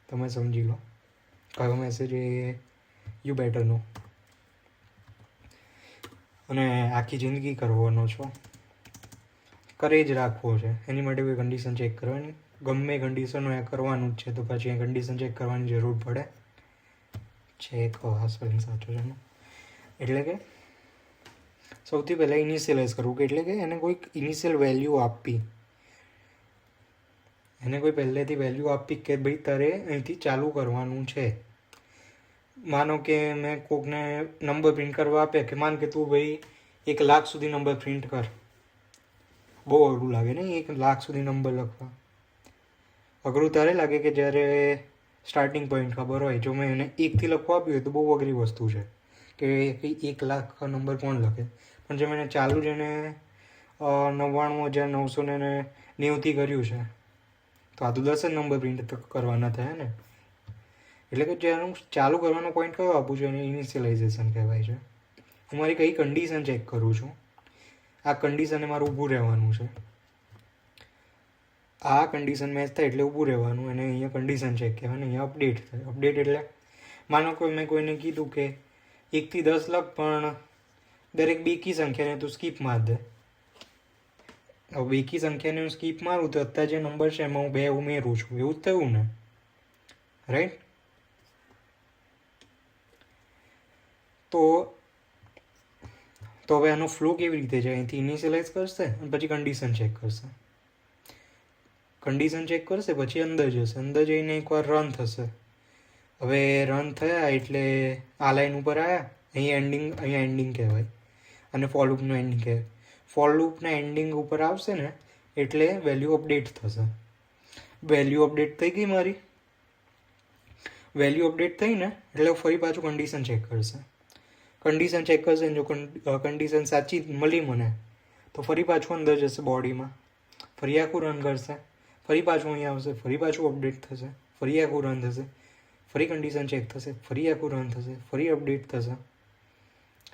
તમે સમજી લો કયો મેસેજ એ યુ બેટરનો, અને આખી જિંદગી કરવાનો છો, કરે જ રાખવો છે, એની માટે કોઈ કન્ડિશન ચેક કરવાની, ગમે કન્ડિશન હોય કરવાનું જ છે, તો પછી એ કન્ડિશન ચેક કરવાની જરૂર પડે છે. આ સ્પેલિંગ સાચો છે એનો. એટલે કે સૌથી પહેલાં ઇનિશિયલાઇઝ કરવું, કે એટલે કે એને કોઈક ઇનિશિયલ વેલ્યુ આપવી, એને કોઈ પહેલેથી વેલ્યુ આપી કે ભાઈ તારે અહીંથી ચાલુ કરવાનું છે. માનો કે મેં કોકને નંબર પ્રિન્ટ કરવા આપે, કે માન કે તું ભાઈ 1 લાખ સુધી નંબર પ્રિન્ટ કર. બહુ અઘરું લાગે ને 1 લાખ સુધી નંબર લખવા. અઘરું ત્યારે લાગે કે જ્યારે સ્ટાર્ટિંગ પોઈન્ટ ખબર હોય. જો મેં એને 1થી લખવા આપ્યું હોય તો બહુ અઘરી વસ્તુ છે કે 1 લાખ નંબર કોણ લખે. પણ જો મેં ચાલુ જ એને 99,990થી કર્યું છે, તો આ તો 10 જ નંબર પ્રિન્ટ કરવાના થયા ને. એટલે કે જેનું ચાલુ કરવાનો પોઈન્ટ કયો આપું છું એને ઇનિશિયલાઇઝેશન કહેવાય છે. હું મારી કઈ કન્ડિશન ચેક કરું છું, આ કન્ડિશને મારે ઊભું રહેવાનું છે, આ કન્ડિશન મેચ થાય એટલે ઊભું રહેવાનું, અને અહીંયા કન્ડિશન ચેક કહેવાય, અને અહીંયા અપડેટ થાય. અપડેટ એટલે માનો કે મેં કોઈને કીધું કે 1થી 10 લખ, પણ દરેક બેકી સંખ્યાને તું સ્કીપ માર દે. હવે બેકી સંખ્યાને હું સ્કીપ મારું તો અત્યારે જે નંબર છે એમાં હું 2 ઉમેરું છું, એવું જ થયું ને, રાઈટ? તો હવે આનો ફ્લો કેવી રીતે છે? અહીંથી ઇનિશિયલાઇઝ કરશે અને પછી કન્ડિશન ચેક કરશે, કન્ડિશન ચેક કરશે, પછી અંદર જશે, અંદર જઈને એકવાર રન થશે. હવે રન થયા એટલે આ લાઈન ઉપર આવ્યા, અહીંયા એન્ડિંગ કહેવાય, અને ફોર લૂપનું એન્ડિંગ કહેવાય. ફોર લૂપના એન્ડિંગ ઉપર આવશે ને એટલે વેલ્યુ અપડેટ થશે. વેલ્યુ અપડેટ થઈ ગઈ મારી, વેલ્યુ અપડેટ થઈ ને એટલે ફરી પાછું કન્ડિશન ચેક કરશે. કન્ડિશન ચેક કરશે, જો કન્ડિશન સાચી મળી મને તો ફરી પાછું અંદર જશે બોડીમાં, ફરી આખું રન કરશે, ફરી પાછું અહીંયા આવશે, ફરી પાછું અપડેટ થશે, ફરી આખું રન થશે, ફરી કન્ડિશન ચેક થશે, ફરી આખું રન થશે, ફરી અપડેટ થશે,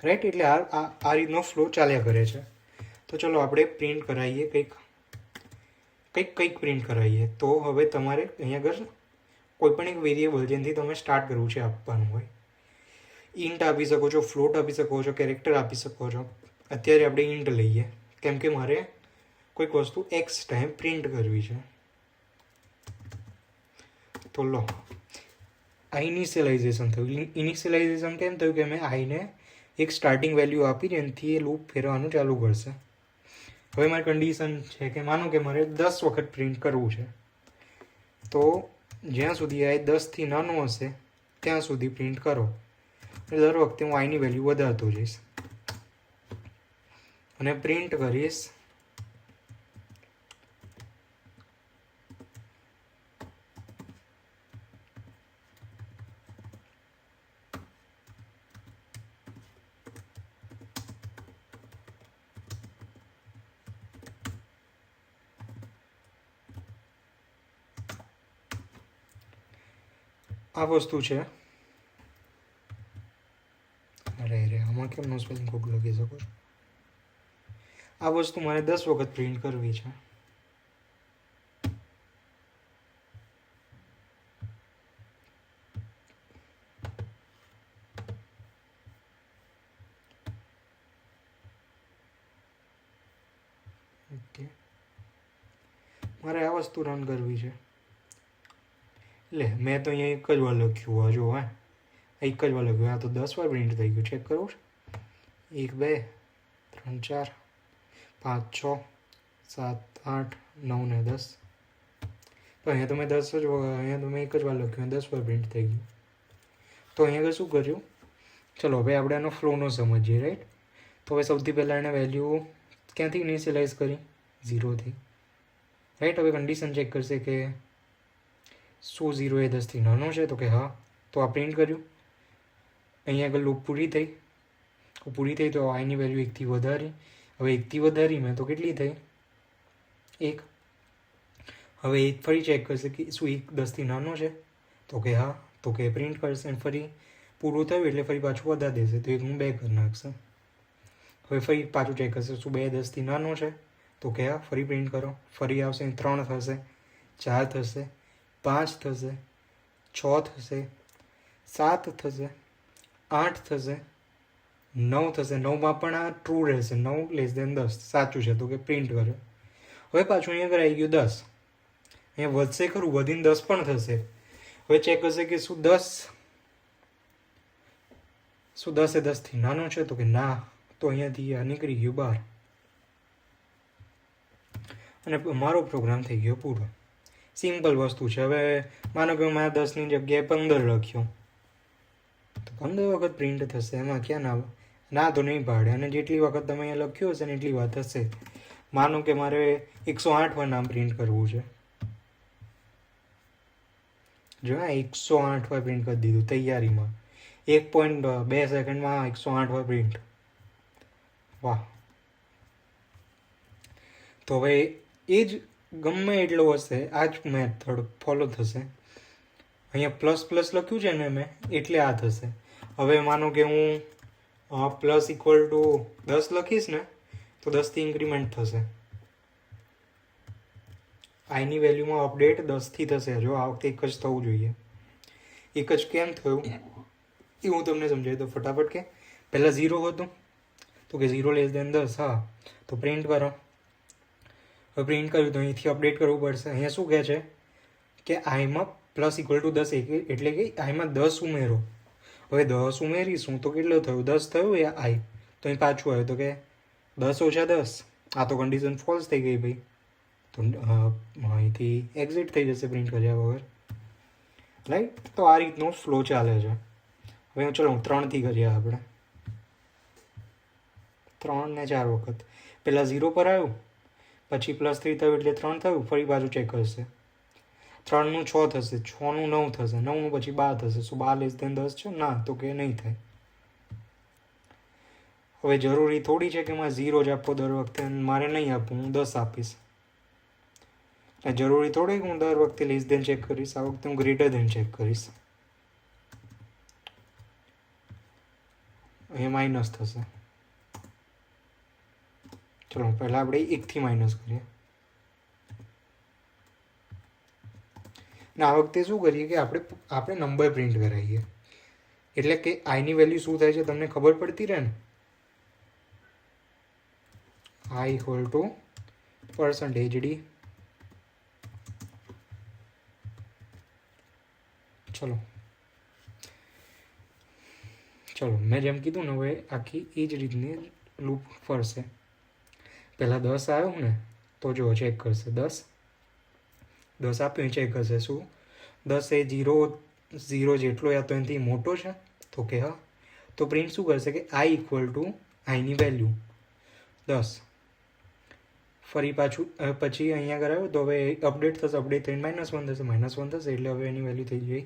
રાઈટ? એટલે આ રીતનો ફ્લો ચાલ્યા કરે છે. તો ચલો આપણે પ્રિન્ટ કરાવીએ, કંઈક પ્રિન્ટ કરાવીએ. તો હવે તમારે અહીંયા આગળ કોઈ પણ એક વેરિયેબલ જેનાથી તમે સ્ટાર્ટ કરવું છે આપવાનું હોય, ઇન્ટ આપી શકો છો, ફ્લોટ આપી શકો છો, કેરેક્ટર આપી શકો છો. અત્યારે આપણે ઇન્ટ લઈએ કેમ કે મારે કોઈક વસ્તુ એક્સ ટાઈમ પ્રિન્ટ કરવી છે. તો લો, આ ઇનિશિયલાઇઝેશન થયું. ઇનિશિયલાઇઝેશન કેમ થયું? કે મેં આઈને એક સ્ટાર્ટિંગ વેલ્યુ આપી જેનાથી એ લૂપ ફેરવાનું ચાલુ કરશે. હવે મારી કન્ડિશન છે કે માનો કે મારે 10 વખત પ્રિન્ટ કરવું છે, તો જ્યાં સુધી આ 10થી નાનો હશે ત્યાં સુધી પ્રિન્ટ કરો. દર વખતે હું આઈની વેલ્યુ વધારતો જઈશ અને પ્રિન્ટ કરીશ આ વસ્તુ છે. અરે આમાં કેમ નો સ્પેલિંગ ખોટું લખી શકો છો? આ વસ્તુ મારે 10 વખત પ્રિન્ટ કરવી છે. ઓકે, મારે આ વસ્તુ રન કરવી છે. એટલે મેં તો અહીંયા એક જ વાર લખ્યું, જો એક જ વાર લખ્યું. આ તો 10 વાર પ્રિન્ટ થઈ ગયું. ચેક કરો. 1 2 3 4 5 6 7 8 9 ને 10. તો અહીંયા તો મેં 10 જ, અહીંયા તો મેં એક જ વાર લખ્યું, 10 વાર પ્રિન્ટ થઈ ગયું. તો અહીંયા આગળ શું કર્યું? ચલો હવે આપણે આનો ફ્લોનો સમજીએ, રાઈટ? તો હવે સૌથી પહેલાં એને વેલ્યુ ક્યાંથી ઇનિશિયલાઇઝ કરી? 0થી, રાઈટ? હવે કન્ડિશન ચેક કરશે કે શું 0 એ 10થી નાનો છે, તો કે હા. તો આ પ્રિન્ટ કર્યું. અહીંયા આગળ લૂપ પૂરી થઈ તો આઈની વેલ્યુ 1થી વધારી. હવે 1થી વધારી મેં તો કેટલી થઈ? 1. હવે 1 ફરી ચેક કરશે કે શું 1 10થી નાનો છે, તો કે હા. તો કે પ્રિન્ટ કરશે અને ફરી પૂરું થયું એટલે ફરી પાછું વધારી દેશે, તો 1 નું 2 કરી નાખશે. હવે ફરી પાછું ચેક કરશે શું 2 10થી નાનો છે, તો કે આ ફરી પ્રિન્ટ કરો, ફરી આવશે 3 થશે, 4 થશે, 5 થશે, 6 થશે, 7 થશે, 8 થશે, 9 થશે. 9માં પણ આ ટ્રુ રહેશે, 9 <10 સાચું છે તો કે પ્રિન્ટ કર્યો. હવે પાછું અહીંયા આગળ આવી ગયું 10, અહીંયા વધશે ખરું, વધીને 10 પણ થશે. હવે ચેક કરશે કે શું 10 એ 10થી નાનો છે તો કે ના, તો અહીંયાથી આ નીકળી ગયું બહાર અને મારો પ્રોગ્રામ થઈ ગયો પૂરો. સિમ્પલ વસ્તુ છે. હવે માનો કે મેં 10ની જગ્યાએ 15 લખ્યો તો 15 વખત પ્રિન્ટ થશે. એમાં ક્યાં ના તો નહીં પાડે. અને જેટલી વખત તમે અહીંયા લખ્યું હશે ને એટલી વાત હશે. માનો કે મારે 108 નામ પ્રિન્ટ કરવું છે, જો 108 પ્રિન્ટ કરી દીધું તૈયારીમાં, 1.2 સેકન્ડમાં 108 પ્રિન્ટ. વાહ. તો હવે એ જ ગમે એટલો હશે આ જ મેથડ ફોલો થશે. અહીંયા પ્લસ પ્લસ લખ્યું છે ને મેં, એટલે આ થશે. હવે માનો કે હું પ્લસ ઇક્વલ ટુ 10 લખીશ ને તો 10થી ઇન્ક્રીમેન્ટ થશે. આઈની વેલ્યુમાં અપડેટ 10થી થશે. જો આ વખતે 1 જ થવું જોઈએ. 1 જ કેમ થયું એ હું તમને સમજાવી દઉં ફટાફટ. કે પહેલાં 0 હતું તો કે 0<10. હા, તો પ્રિન્ટ કરો. હવે પ્રિન્ટ કર્યું તો અહીંથી અપડેટ કરવું પડશે. અહીંયા શું કહે છે કે આઈમાં પ્લસ ઇક્વલ ટુ 10, એટલે કે આઈમાં 10 ઉમેરો. હવે 10 ઉમેરીશું તો કેટલું થયું? 10 થયું એ આઈ. તો અહીં પાછું આવ્યું તો કે 10 - 10. આ તો કન્ડિશન ફોલ્સ થઈ ગઈ ભાઈ. તો અહીંથી એક્ઝિટ થઈ જશે પ્રિન્ટ કર્યા વગર. રાઈટ. તો આ રીતનો ફ્લો ચાલે છે. હવે ચલો 3થી કરીએ આપણે. 3 ને 4 વખત. પહેલાં 0 પર આવ્યું, પછી +3 થયું એટલે 3 થયું, ફરી પાછું ચેક કરશે. 3નું 6 થશે, 6નું 9 થશે, 9નું પછી 12 થશે. શું 12<10 છે? ના, તો કે નહીં થાય. હવે જરૂરી થોડી છે કે મારે 0 જ આપવો દર વખતે. મારે નહીં આપવું, હું 10 આપીશ. જરૂરી થોડી કે હું દર વખતે << ચેક કરીશ. આ વખતે હું <> ચેક કરીશ. અહીંયા માઇનસ થશે. ચલો પહેલાં આપણે 1થી માઇનસ કરીએ. અને આ વખતે શું કરીએ કે આપણે નંબર પ્રિન્ટ કરાવીએ, એટલે કે આઈની વેલ્યુ શું થાય છે તમને ખબર પડતી રહે ને. I = %d. ચલો મેં જેમ કીધું ને, હવે આખી એ જ રીતની લૂપ ફરશે. પહેલાં 10 આવ્યો ને તો જો ચેક કરશે. 10 આપ્યું ચેક કરશે. શું 10 એ 0 જેટલો યા તો એનાથી મોટો છે? તો કે હા. તો પ્રિન્ટ શું કરશે કે I = આઈની વેલ્યુ 10. ફરી પાછું પછી અહીંયા આગળ આવ્યો તો હવે અપડેટ થશે. અપડેટ થઈને -1 થશે, -1 થશે એટલે હવે એની વેલ્યુ થઈ ગઈ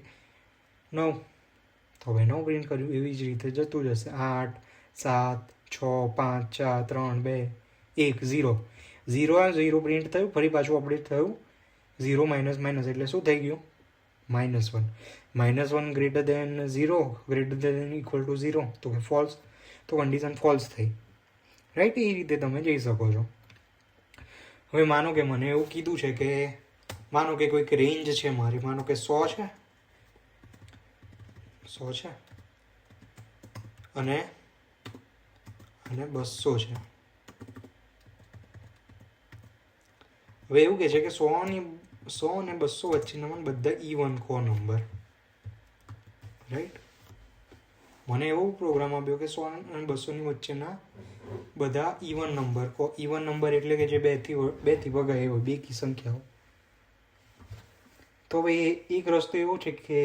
9. તો હવે 9 પ્રિન્ટ કર્યું. એવી જ રીતે જતું જશે. 8, 7, 6, 5, 4, 3, 2, 1, 0. 0 પ્રિન્ટ થયું, ફરી પાછું અપડેટ થયું. 0 - એટલે શું થઈ ગયું? -1. -1 <> 0 > 0 તો કે ફોલ્સ. તો કન્ડિશન ફોલ્સ થઈ. રાઈટ. એ રીતે તમે જઈ શકો છો. હવે માનો કે મને એવું કીધું છે કે માનો કે કોઈક રેન્જ છે મારી, માનો કે 100 છે અને 200 છે. હવે એવું કહે છે કે 100 અને 200 વચ્ચેના મને બધા E1 કહો નંબર. રાઈટ. મને એવો પ્રોગ્રામ આપ્યો કે 100 અને 200ની વચ્ચેના બધા E1 નંબર કહો. E1 નંબર એટલે કે જે 2થી ભગાય એવો, બેકી સંખ્યાઓ. તો હવે એક રસ્તો એવો છે કે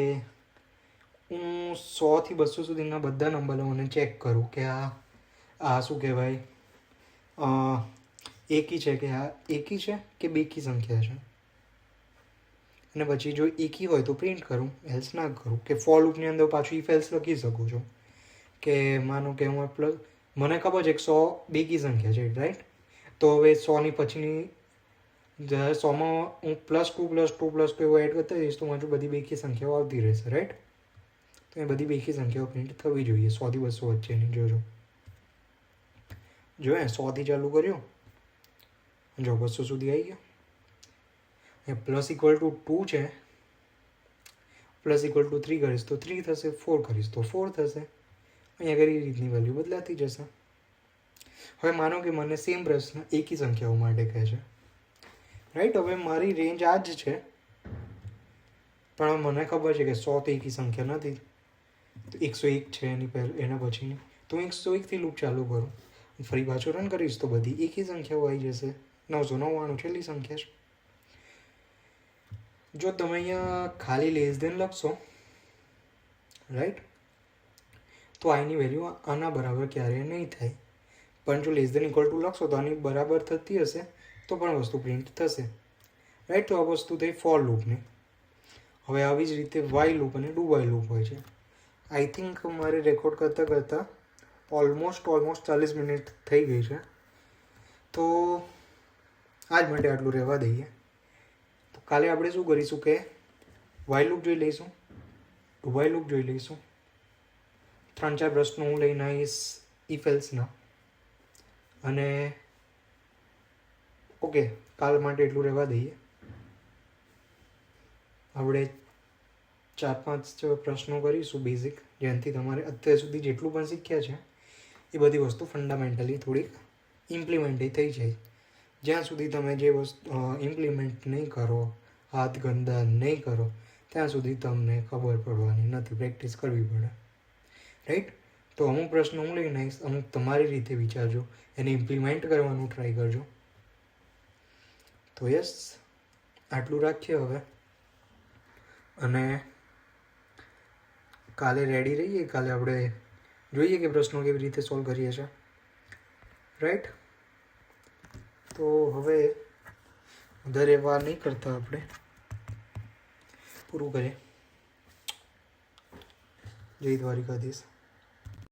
હું 100 થી 200 સુધીના બધા નંબર લઉં અને ચેક કરું કે આ શું કહેવાય, એકી છે કે આ એકી છે કે બેકી સંખ્યા છે. અને પછી જો એકી હોય તો પ્રિન્ટ કરું, એલ્સ ના કરું. કે ફોર લૂપની અંદર પાછું ઇફ એલ્સ લખી શકું છું. કે માનો કે હું મને ખબર છે કે 100 બેકી સંખ્યા છે. રાઈટ. તો હવે 100ની પછીની 100માં હું +2 એવું એડ કરતા જઈશ તો મારી બધી બેકી સંખ્યાઓ આવતી રહેશે. રાઈટ. તો એ બધી બેકી સંખ્યાઓ પ્રિન્ટ થવી જોઈએ 100 થી 200 વચ્ચેની. જો 100થી ચાલુ કર્યું જો 200 સુધી આવી ગયો. એ પ્લસ ઇક્વલ ટુ 2 છે, પ્લસ ઇક્વલ ટુ 3 કરીશ તો 3 થશે, 4 કરીશ તો 4 થશે. અહીંયા આગળ એ રીતની વેલ્યુ બદલાતી જશે. હવે માનો કે મને સેમ પ્રશ્ન એકી સંખ્યાઓ માટે કહે છે, રાઈટ. હવે મારી રેન્જ આ જ છે, પણ મને ખબર છે કે 100 તો એકી સંખ્યા નથી, તો 101 છે એના પછીની, તો હું 101થી લૂપ ચાલુ કરું, ફરી પાછો રન કરીશ તો બધી એકી સંખ્યાઓ આવી જશે. 999 છેલ્લી સંખ્યા છે. જો તમે અહીંયા ખાલી લેસ દેન લખશો, રાઈટ, તો આની વેલ્યુ આના બરાબર ક્યારેય નહીં થાય. પણ જો લેસ દેન ઇક્વલ ટુ લખશો તો આની બરાબર થતી હશે તો પણ વસ્તુ પ્રિન્ટ થશે, રાઈટ. તો આ વસ્તુ થઈ ફોર લૂપની. હવે આવી જ રીતે વાય લૂપ અને ડુ વાય લૂપ હોય છે. આઈ થિંક મારે રેકોર્ડ કરતાં ઓલમોસ્ટ 40 મિનિટ થઈ ગઈ છે, તો આજ માટે આટલું રહેવા દઈએ. તો કાલે આપણે શું કરીશું કે વાય લૂપ જોઈ લઈશું, ડુ વાય લૂપ જોઈ લઈશું, 3-4 પ્રશ્નો હું લઈને આવીશ ઇફ એલ્સના, અને ઓકે, કાલ માટે એટલું રહેવા દઈએ. આપણે 4-5 પ્રશ્નો કરીશું બેઝિક, જેનાથી તમારે અત્યાર સુધી જેટલું પણ શીખ્યા છે એ બધી વસ્તુ ફંડામેન્ટલી થોડીક ઇમ્પ્લિમેન્ટ થઈ જાય. જ્યાં સુધી તમે જે વસ્તુ ઇમ્પ્લિમેન્ટ નહીં કરો, હાથ ગંદા નહીં કરો, ત્યાં સુધી તમને ખબર પડવાની નથી, પ્રેક્ટિસ કરવી પડે, રાઈટ. તો અમુક પ્રશ્નો હું લઈને આવીશ, અમુક તમારી રીતે વિચારજો, એને ઇમ્પ્લિમેન્ટ કરવાનું ટ્રાય કરજો. તો યસ, આટલું રાખીએ હવે, અને કાલે રેડી રહીએ. કાલે આપણે જોઈએ કે પ્રશ્નો કેવી રીતે સોલ્વ કરીએ છીએ, રાઈટ. તો હવે વધારે વાર નહીં કરતા, આપણે પૂરું કરીએ. જય દ્વારિકાધીશ.